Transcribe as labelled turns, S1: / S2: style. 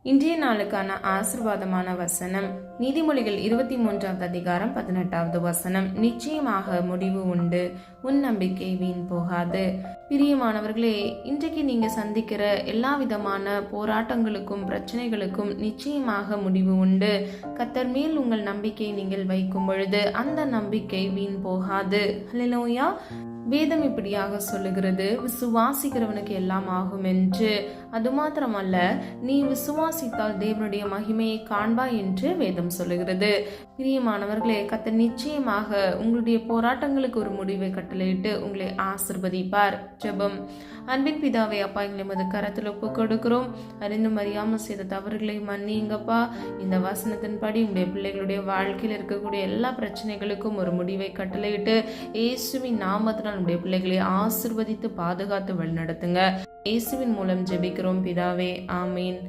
S1: இன்றைய நாளுக்கான ஆசீர்வாதமான வசனம் நீதிமொழிகள் 23வது அதிகாரம் 18வது வசனம். நிச்சயமாக முடிவு உண்டு, உன் நம்பிக்கை வீண் போகாது. பிரியமானவர்களே, இன்றைக்கு நீங்க சந்திக்கிற எல்லா விதமான போராட்டங்களுக்கும் பிரச்சனைகளுக்கும் நிச்சயமாக முடிவு உண்டு. கர்த்தர் மேல் உங்கள் நம்பிக்கை நீங்கள் வைக்கும் பொழுது அந்த நம்பிக்கை வீண் போகாது. ஹல்லேலூயா. வேதம் இப்படியாக சொல்லுகிறது, விசுவாசிக்கிறவனுக்கு எல்லாம் ஆகும் என்று. அது மாத்திரமல்ல, நீ விசுவாசித்தால் தேவனுடைய மகிமையை காண்பாய் என்று வேதம் சொல்லுகிறது. பிரியமானவர்களே, கர்த்தர் நிச்சயமாக உங்களுடைய போராட்டங்களுக்கு ஒரு முடிவை கட்டளையிட்டு உங்களை ஆசிர்வதிப்பார். ஜெபம். அன்பின் பிதாவே, அப்பா, எங்களை மது கரத்தில் ஒப்பு கொடுக்கிறோம். அறிந்தும் அறியாமல் செய்த தவறுகளை மன்னிங்கப்பா. இந்த வசனத்தின்படி உங்களுடைய பிள்ளைகளுடைய வாழ்க்கையில் இருக்கக்கூடிய எல்லா பிரச்சனைகளுக்கும் ஒரு முடிவை கட்டளையிட்டு இயேசுவின் நாமத்தினால் உங்களுடைய பிள்ளைகளை ஆசிர்வதித்து பாதுகாத்து வழிநடத்துங்க. இயேசுவின் மூலம் ஜெபிக்கிறோம் பிதாவே, ஆமீன்.